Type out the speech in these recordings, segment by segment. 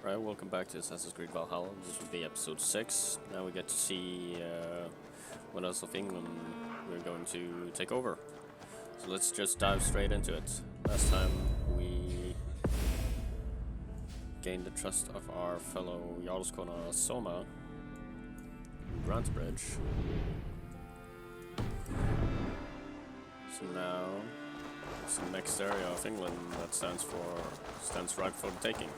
Right, welcome back to Assassin's Creed Valhalla. This will be episode 6. Now we get to see what else of England we're going to take over. So let's just dive straight into it. Last time we gained the trust of our fellow Jarlskona Soma in Bridge. So now it's the next area of England that stands right for the taking.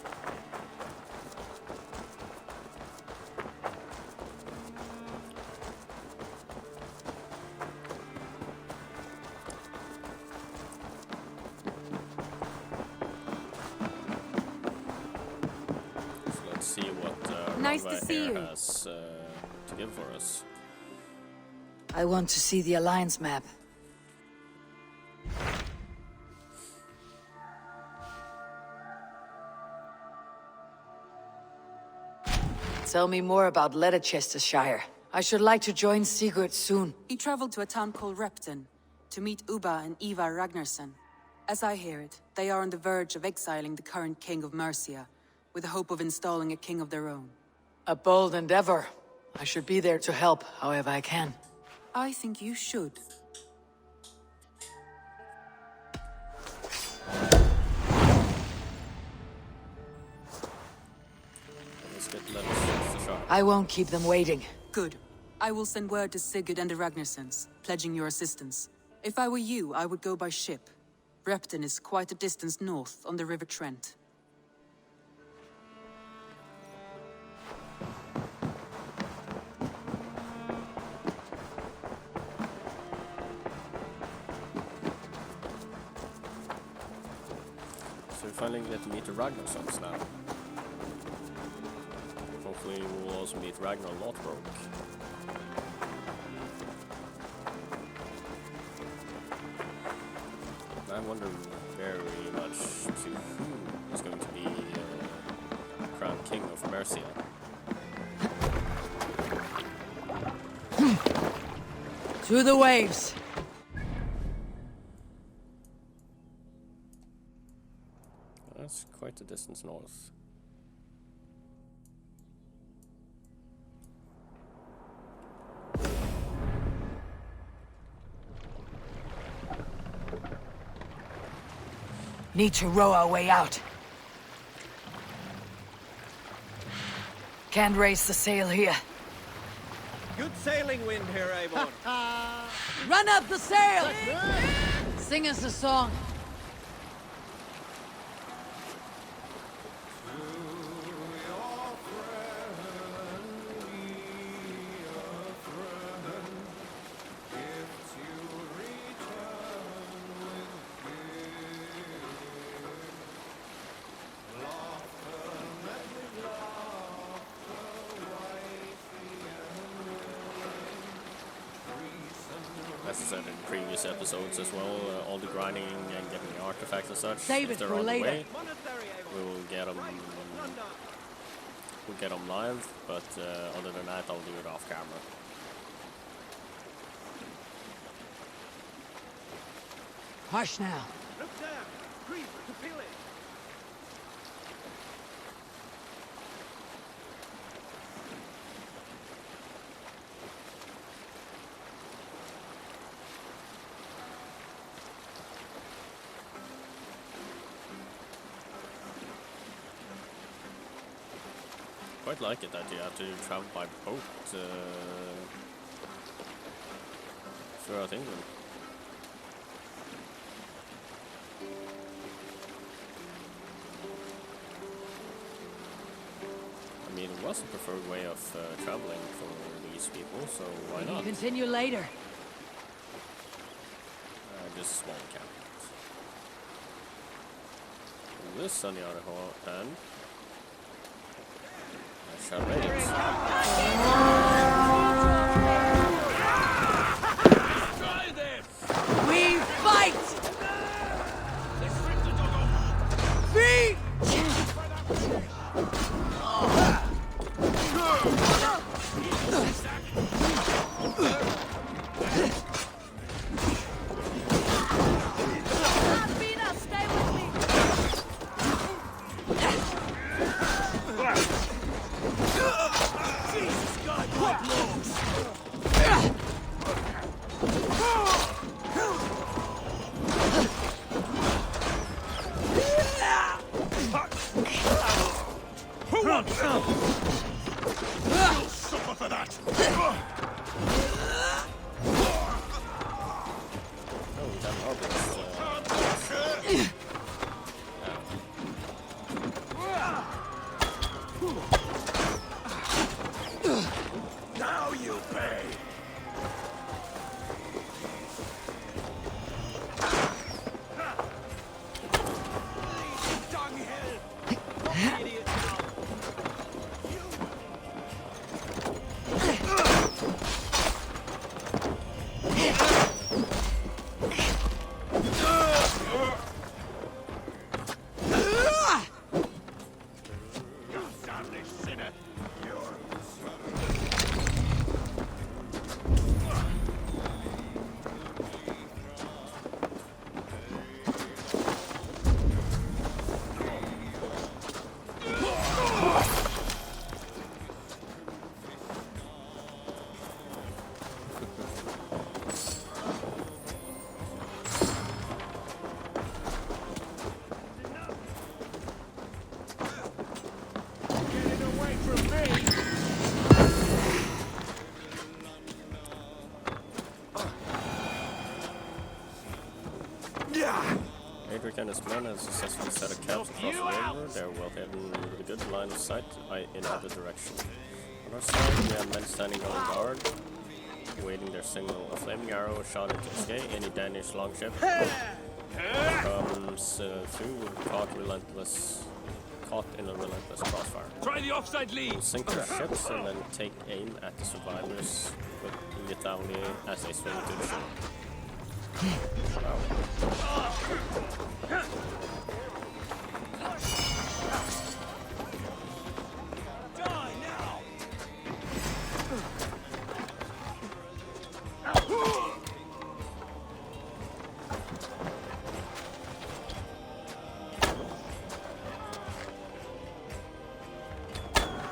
See what nice to see you. Has to give for us. I want to see the Alliance map. Tell me more about Leicestershire. I should like to join Sigurd soon. He traveled to a town called Repton to meet Ubba and Eva Ragnarssons. As I hear it, they are on the verge of exiling the current king of Mercia, with the hope of installing a king of their own. A bold endeavor. I should be there to help, however I can. I think you should. I won't keep them waiting. Good. I will send word to Sigurd and the Ragnarssons, pledging your assistance. If I were you, I would go by ship. Repton is quite a distance north on the River Trent. So we finally get to meet the Ragnarssons now. Hopefully we'll also meet Ragnar Lothbrok. I wonder very much to who is going to be crowned king of Mercia. To the waves! That's quite a distance north. Need to row our way out. Can't raise the sail here. Good sailing wind here, Avon. Run up the sail! Sing us a song. As I said in previous episodes as well, all the grinding and getting the artifacts and such, Save if it they're for on the later. way, we'll get them live, but other than that I'll do it off camera. Hush now. Look there! Creep to pillage! Quite like it that you have to travel by boat throughout England. I mean, it was the preferred way of traveling for these people, so why not? Continue later. Just a small encampment. This, on the other hand, We fight! Feet! Stay with me! chance! You'll suffer for that! Oh, we got an obelisk. Now you pay! Dunghill! Not the idiot now! You damned sinner! Getting away from me! Adric and his men have successfully set a camp across the river. They are well hidden with a good line of sight in either direction. On our side, we have men standing on guard, waiting their signal. A flaming arrow shot into the sky. Any Danish longship comes through, caught in a relentless crossfire. Try the offside lead! Sink their ships and then take aim at the survivors, but immediately as they swim into the ship. Die now!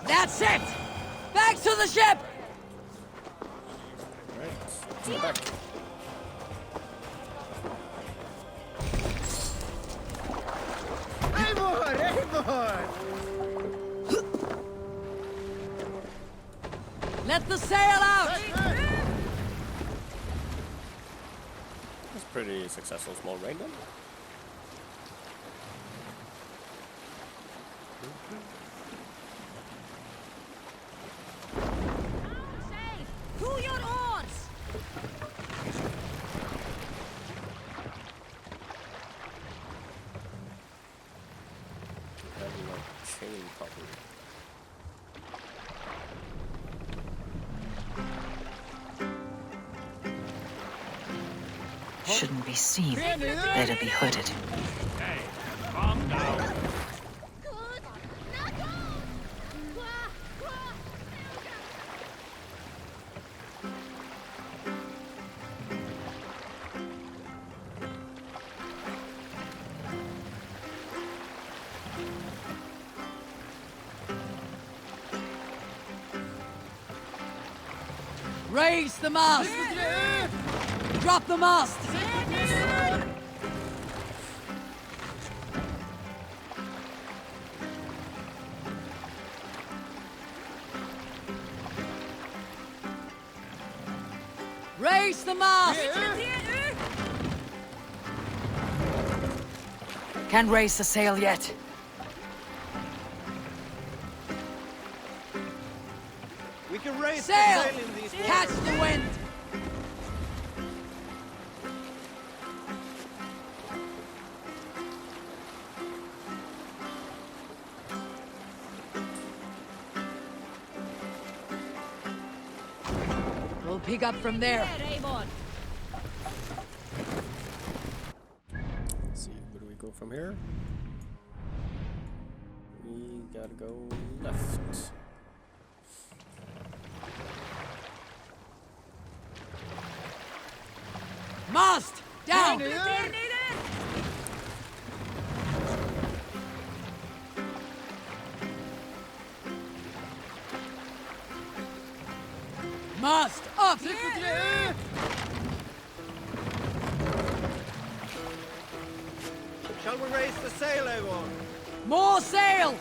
That's it! Back to the ship! Alright, let's go back. Let the sail out! That's pretty successful small raid then. To your oars! Having like chain probably. Shouldn't be seen. Better be hooded. Hey, calm down! Good! Now go! Qua! Qua! Raise the mast! Drop the mast! Raise the mast! Can't raise the sail yet. We can raise the Sail! sail in these Catch waters. the wind! We'll pick up from there. Raymond! Let's see, where do we go from here? We gotta go left. Mast! Down! Mast! Up! Shall we raise the sail, everyone? More sail!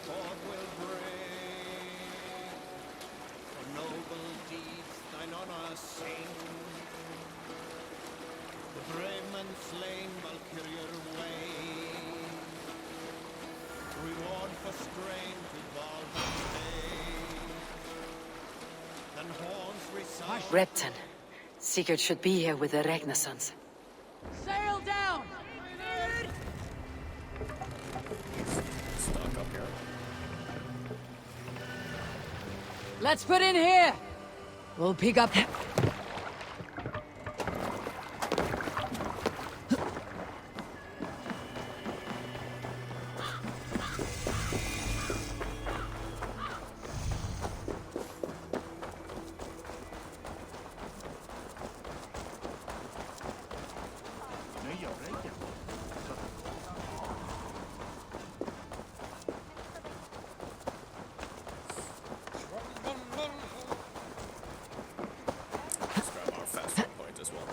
forth will bring. For noble deeds thine honor sing. The brave man slain Valkyrier way. Reward for strain to Valhalla stay. Then horns resound. Repton. Sigurd should be here with the Ragnarssons. Sail down! Stuck up here. Let's put in here! We'll pick up... Let's grab our fast food point as well.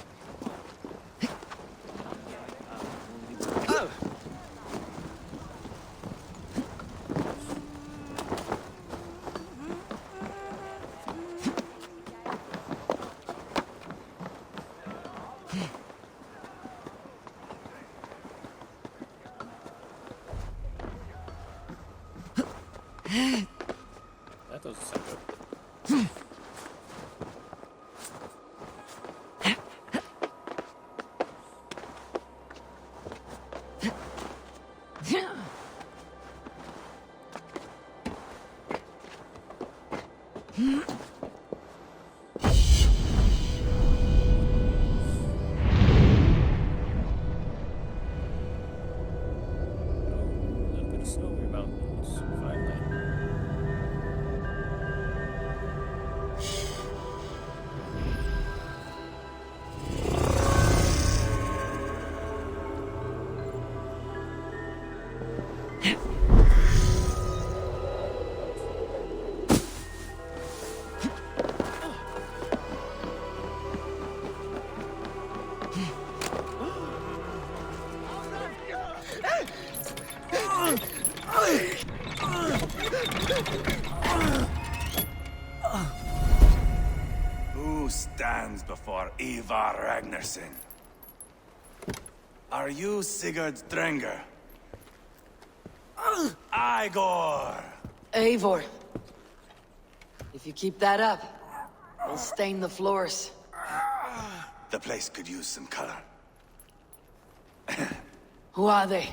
That doesn't sound good. A little bit of snowy mountains, finally. Who stands before Ivar Ragnarsson? Are you Sigurd's Drenger? Igor! Eivor. If you keep that up, we'll stain the floors. The place could use some color. Who are they?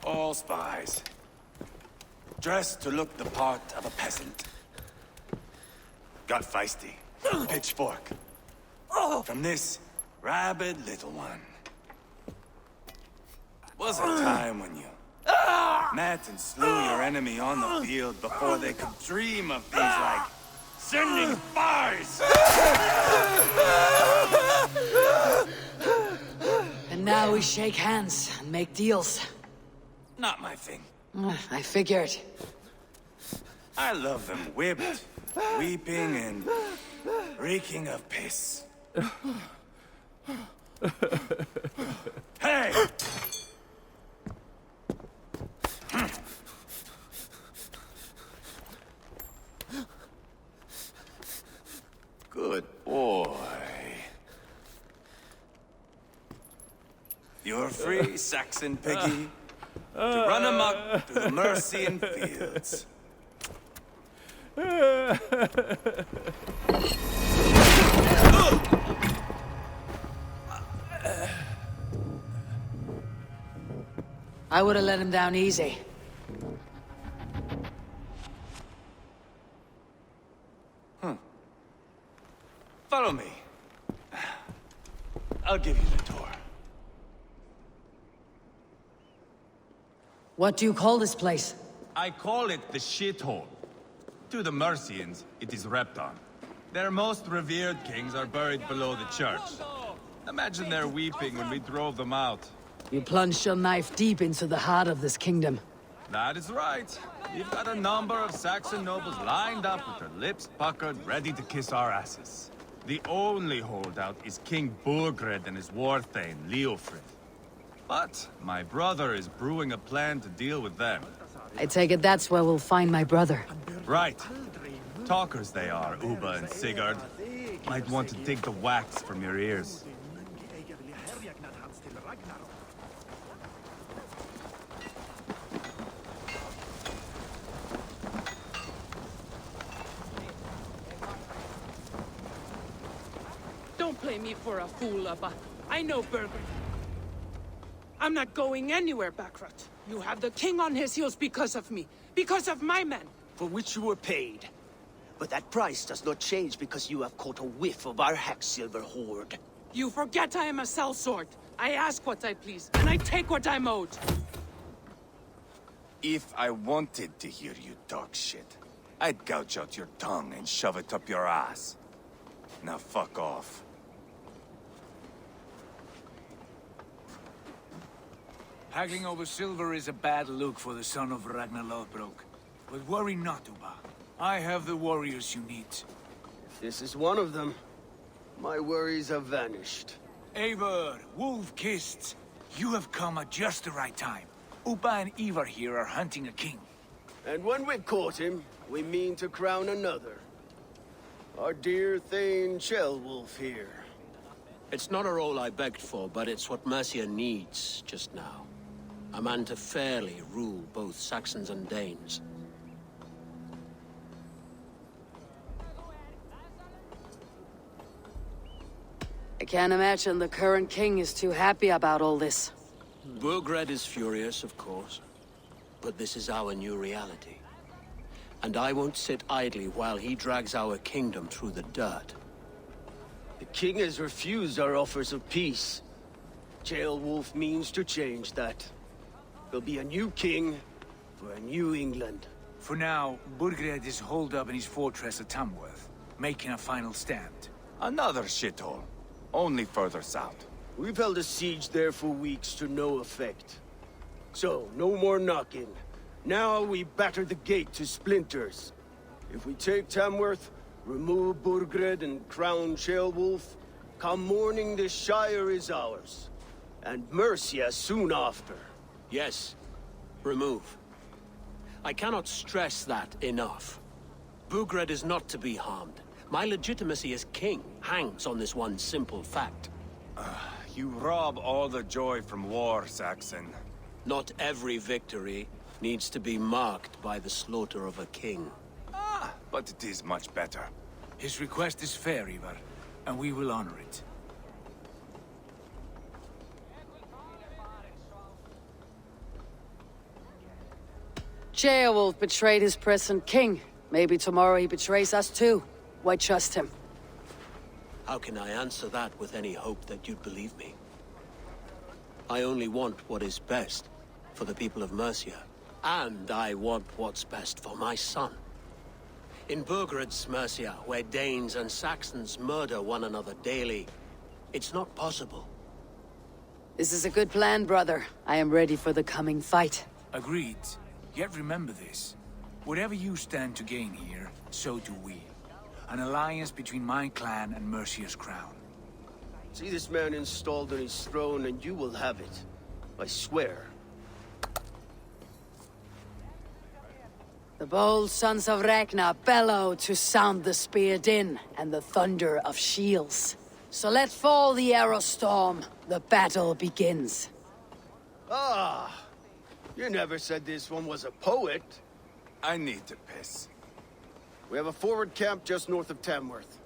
All spies. Dressed to look the part of a peasant. Got feisty. Pitchfork. From this rabid little one. Was a time when you met and slew your enemy on the field before they could dream of things like sending spies! And now we shake hands and make deals. Not my thing. I figured. I love them whipped, weeping, and reeking of piss. Hey! Good boy. You're free, Saxon piggy, to run amok through the Mercian fields. I would have let him down easy. Follow me. I'll give you the tour. What do you call this place? I call it the shithole. To the Mercians, it is Repton. Their most revered kings are buried below the church. Imagine their weeping when we drove them out. You plunged your knife deep into the heart of this kingdom. That is right. We've got a number of Saxon nobles lined up with their lips puckered, ready to kiss our asses. The only holdout is King Burgred and his war thane, Leofrid. But my brother is brewing a plan to deal with them. I take it that's where we'll find my brother. Right. Talkers they are, Uba and Sigurd. Might want to dig the wax from your ears. Don't play me for a fool, Abba. I know Burger. I'm not going anywhere, Backrot. You have the king on his heels because of me. Because of my men. For which you were paid. But that price does not change because you have caught a whiff of our Hacksilver hoard. You forget I am a sellsword. I ask what I please, and I take what I'm owed. If I wanted to hear you talk shit, I'd gouge out your tongue and shove it up your ass. Now fuck off. Haggling over silver is a bad look for the son of Ragnar Lothbrok. But worry not, Uba. I have the warriors you need. If this is one of them, my worries have vanished. Eivor, Wolf-Kissed, you have come at just the right time. Uba and Ivar here are hunting a king. And when we've caught him, we mean to crown another. Our dear Thane Ceolwulf here. It's not a role I begged for, but it's what Mercia needs just now. A man to fairly rule both Saxons and Danes. I can't imagine the current king is too happy about all this. Burgred is furious, of course. But this is our new reality. And I won't sit idly while he drags our kingdom through the dirt. The king has refused our offers of peace. Ceolwulf means to change that. There'll be a new king for a new England. For now, Burgred is holed up in his fortress at Tamworth, making a final stand. Another shithole. Only further south. We've held a siege there for weeks to no effect. So, no more knocking. Now we batter the gate to splinters. If we take Tamworth, remove Burgred and crown Ceolwulf, come morning the Shire is ours. And Mercia soon after. Yes, remove. I cannot stress that enough. Burgred is not to be harmed. My legitimacy as king hangs on this one simple fact. You rob all the joy from war, Saxon. Not every victory needs to be marked by the slaughter of a king. But it is much better. His request is fair, Ivar, and we will honor it. Ceolwulf betrayed his present king. Maybe tomorrow he betrays us too. Why trust him? How can I answer that with any hope that you'd believe me? I only want what is best for the people of Mercia. And I want what's best for my son. In Burgred's Mercia, where Danes and Saxons murder one another daily, it's not possible. This is a good plan, brother. I am ready for the coming fight. Agreed. Yet remember this. Whatever you stand to gain here, so do we. An alliance between my clan and Mercia's crown. See this man installed on his throne and you will have it. I swear. The bold sons of Ragnar bellow to sound the spear din and the thunder of shields. So let fall the arrow storm. The battle begins. Ah! You never said this one was a poet. I need to piss. We have a forward camp just north of Tamworth.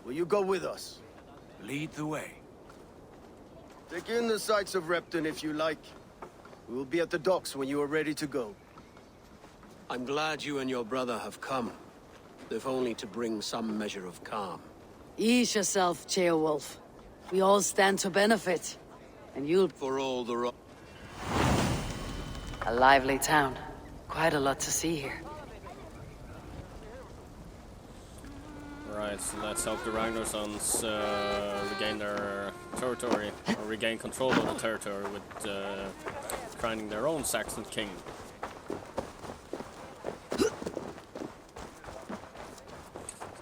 Will you go with us? Lead the way. Take in the sights of Repton if you like. We will be at the docks when you are ready to go. I'm glad you and your brother have come, if only to bring some measure of calm. Ease yourself, Ceolwulf. We all stand to benefit. And you'll... For all the A lively town. Quite a lot to see here. Right, so let's help the Ragnarssons regain their territory, or regain control of the territory with crowning their own Saxon king.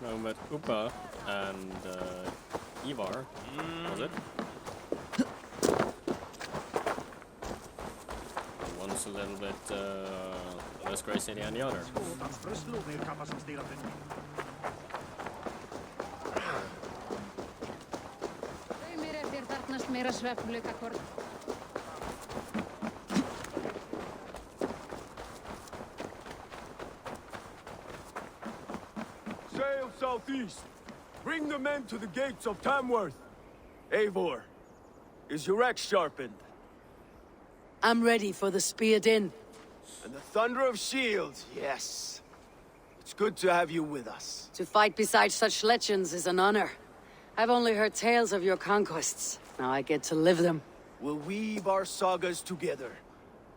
Now with Upa and Ivar, was it? One is a little bit less crazy than the other. Sail southeast. Bring the men to the gates of Tamworth. Eivor, is your axe sharpened? I'm ready for the speared in. And the thunder of shields, yes. It's good to have you with us. To fight beside such legends is an honor. I've only heard tales of your conquests. Now I get to live them. We'll weave our sagas together.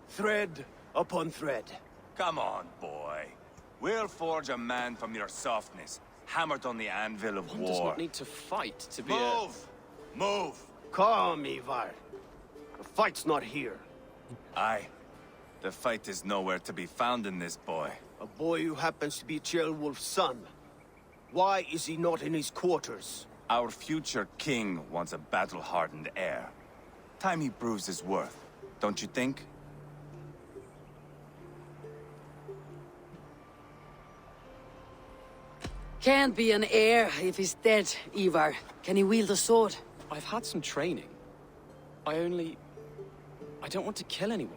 Thread upon thread. Come on, boy. We'll forge a man from your softness, hammered on the anvil of One war. does not need to fight to be Move! Move! Calm, Ivar. The fight's not here. Aye. The fight is nowhere to be found in this boy. A boy who happens to be Ceolwulf's son. Why is he not in his quarters? Our future king wants a battle-hardened heir. Time he proves his worth, don't you think? Can't be an heir if he's dead, Ivar. Can he wield a sword? I've had some training. I don't want to kill anyone.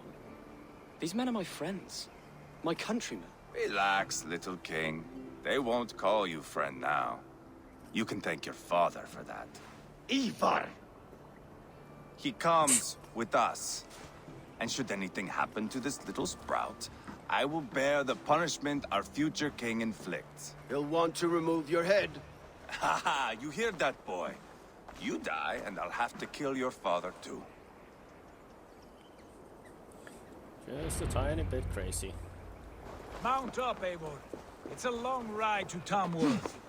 These men are my friends. My countrymen. Relax, little king. They won't call you friend now. You can thank your father for that. Ivar! He comes with us. And should anything happen to this little sprout, I will bear the punishment our future king inflicts. He'll want to remove your head. Ha ha! You hear that, boy? You die, and I'll have to kill your father, too. Just a tiny bit crazy. Mount up, Eivor. It's a long ride to Tamworth.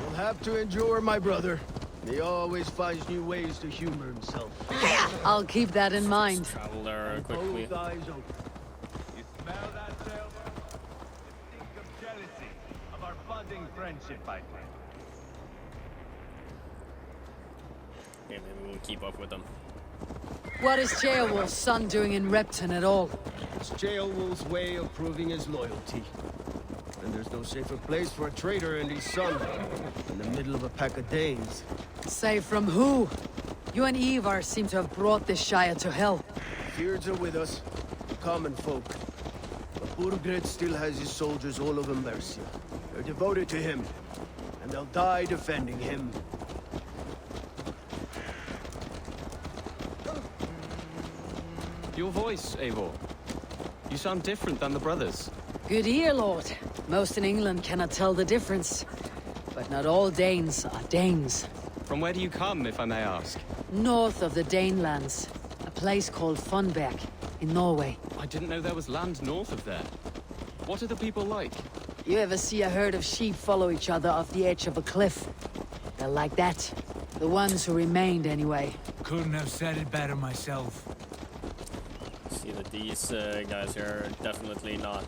You'll have to endure, my brother. He always finds new ways to humor himself. I'll keep that in mind. Travel there quickly. Both eyes open. You smell that, Sailor? The stink of jealousy of our budding friendship, I think. Yeah, maybe we'll keep up with them. What is Ceolwulf's son doing in Repton at all? It's Ceolwulf's way of proving his loyalty. And there's no safer place for a traitor and his son in the middle of a pack of Danes. Say from who? You and Ivar seem to have brought this Shire to hell. Beards are with us, the common folk. But Burgred still has his soldiers all over Mercia. They're devoted to him, and they'll die defending him. Your voice, Eivor. You sound different than the brothers. Good ear, Lord. Most in England cannot tell the difference. But not all Danes are Danes. From where do you come, if I may ask? North of the Danelands. A place called Funberg, in Norway. I didn't know there was land north of there. What are the people like? You ever see a herd of sheep follow each other off the edge of a cliff? They're like that. The ones who remained, anyway. Couldn't have said it better myself. See that these guys here are definitely not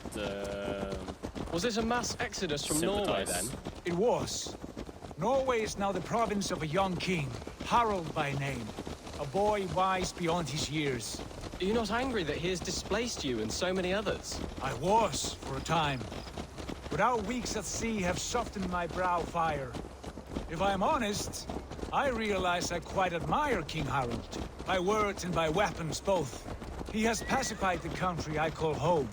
Was it a mass exodus from Norway, then? It was. Norway is now the province of a young king, Harald by name. A boy wise beyond his years. Are you not angry that he has displaced you and so many others? I was, for a time. But our weeks at sea have softened my brow fire. If I am honest, I realize I quite admire King Harald. By words and by weapons, both. He has pacified the country I call home.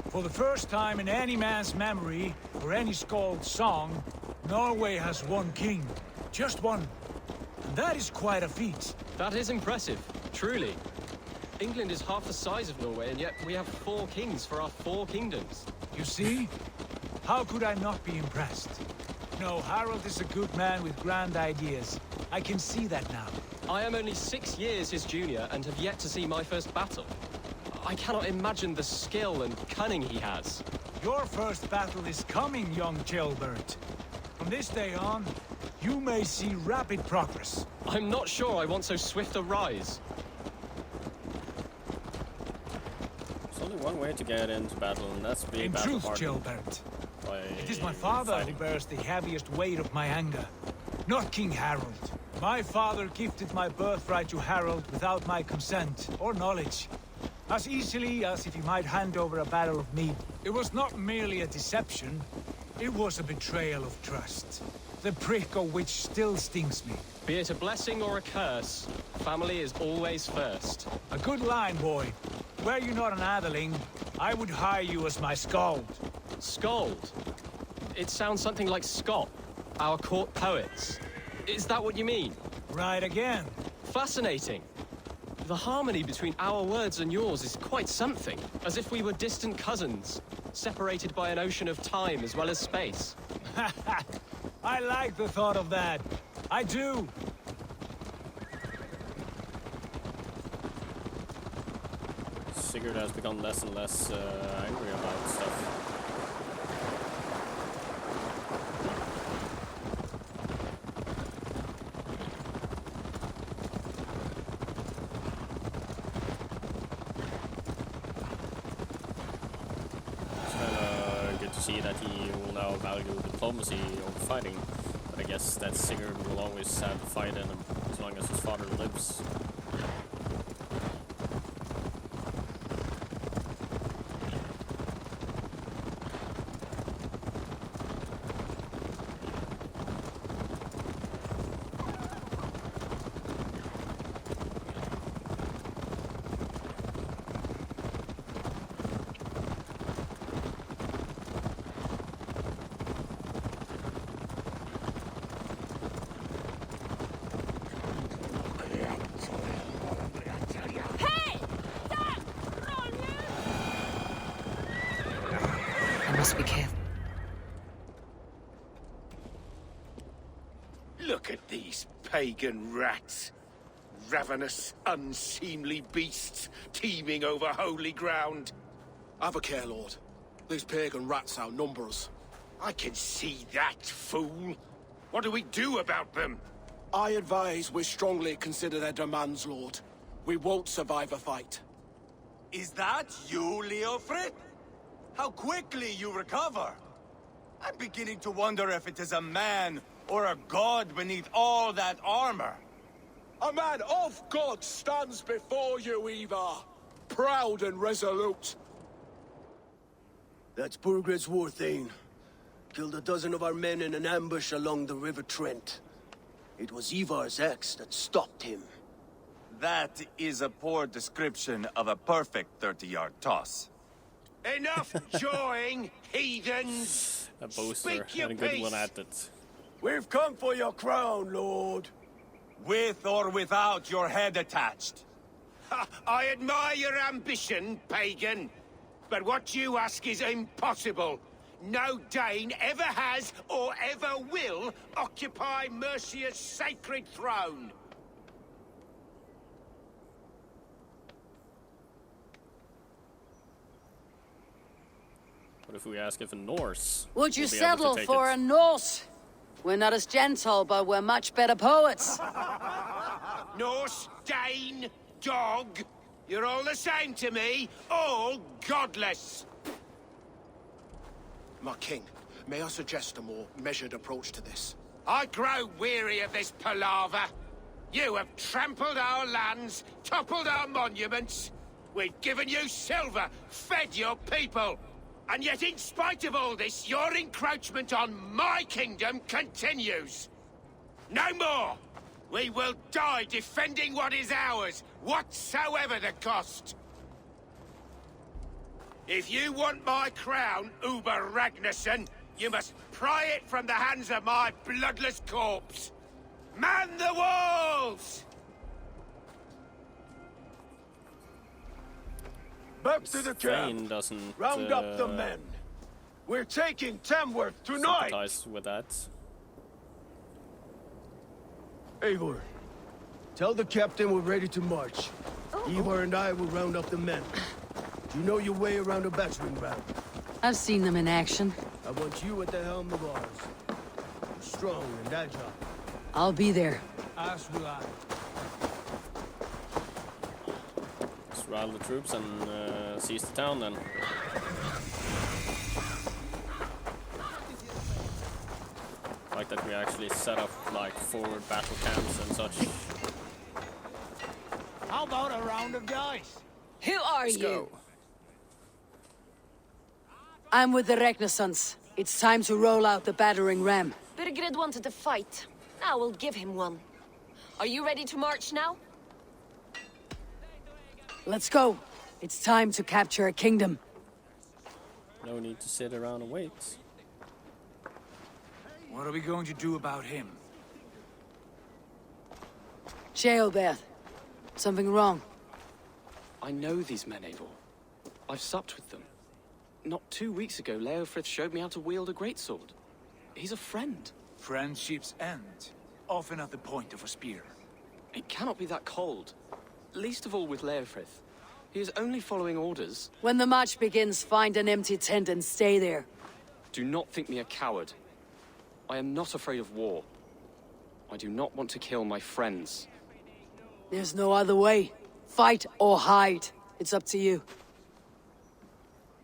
For the first time in any man's memory, or any skald's song, Norway has one king. Just one. And that is quite a feat. That is impressive, truly. England is half the size of Norway, and yet we have 4 kings for our 4 kingdoms. You see? How could I not be impressed? No, Harald is a good man with grand ideas. I can see that now. I am only 6 years his junior and have yet to see my first battle. I cannot imagine the skill and cunning he has. Your first battle is coming, young Ceolbert. From this day on, you may see rapid progress. I'm not sure I want so swift a rise. There's only one way to get into battle, and that's being In battle truth, hardened. Ceolbert, it is my father who bears the heaviest weight of my anger, not King Harald. My father gifted my birthright to Harold without my consent or knowledge. As easily as if he might hand over a barrel of mead. It was not merely a deception. It was a betrayal of trust. The prick of which still stings me. Be it a blessing or a curse, family is always first. A good line, boy. Were you not an atheling, I would hire you as my skald. Skald? It sounds something like Scott, our court poets. Is that what you mean? Right again. Fascinating. The harmony between our words and yours is quite something. As if we were distant cousins, separated by an ocean of time as well as space. I like the thought of that. I do. Sigurd has become less and less angry about stuff. See that he will now value diplomacy over fighting, but I guess that Sigurd will always have the fight in him as long as his father lives. Be careful. Look at these pagan rats. Ravenous, unseemly beasts teeming over holy ground. Have a care, Lord. These pagan rats outnumber us. I can see that, fool. What do we do about them? I advise we strongly consider their demands, Lord. We won't survive a fight. Is that you, Leofrid? How quickly you recover! I'm beginning to wonder if it is a man or a god beneath all that armor. A man of God stands before you, Ivar. Proud and resolute. That's Burgred's Warthane. Killed a dozen of our men in an ambush along the River Trent. It was Ivar's axe that stopped him. That is a poor description of a perfect 30-yard toss. Enough jawing, heathens! A boaster and a good one at it. We've come for your crown, Lord. With or without your head attached. I admire your ambition, pagan. But what you ask is impossible. No Dane ever has or ever will occupy Mercia's sacred throne. What if we ask if a Norse Would you will be able to settle take for it? a Norse? We're not as gentle, but we're much better poets. Norse, Dane, dog. You're all the same to me. All godless. My king, may I suggest a more measured approach to this? I grow weary of this palaver. You have trampled our lands, toppled our monuments. We've given you silver, fed your people. And yet, in spite of all this, your encroachment on my kingdom continues. No more! We will die defending what is ours, whatsoever the cost. If you want my crown, Uber Ragnarsson, you must pry it from the hands of my bloodless corpse. Man the walls! Back to the Thane camp. doesn't Round up the men. We're taking Tamworth tonight. sympathize with that. Eivor, tell the captain we're ready to march. Ivar and I will round up the men. Do you know your way around a battering ram? I've seen them in action. I want you at the helm of ours. You're strong and agile. I'll be there. As will I. Let's rile the troops and seize the town then. Like that we actually set up like forward battle camps and such. How about a round of dice? Who are Let's you? go. I'm with the Ragnarssons. It's time to roll out the battering ram. Birgrid wanted to fight. Now we'll give him one. Are you ready to march now? Let's go. It's time to capture a kingdom. No need to sit around and wait. What are we going to do about him? Jailbeth. Something wrong. I know these men, Eivor. I've supped with them. Not 2 weeks ago, Leofrith showed me how to wield a greatsword. He's a friend. Friendships end, often at the point of a spear. It cannot be that cold. Least of all with Leofrith. He is only following orders. When the march begins, find an empty tent and stay there. Do not think me a coward. I am not afraid of war. I do not want to kill my friends. There's no other way. Fight or hide. It's up to you.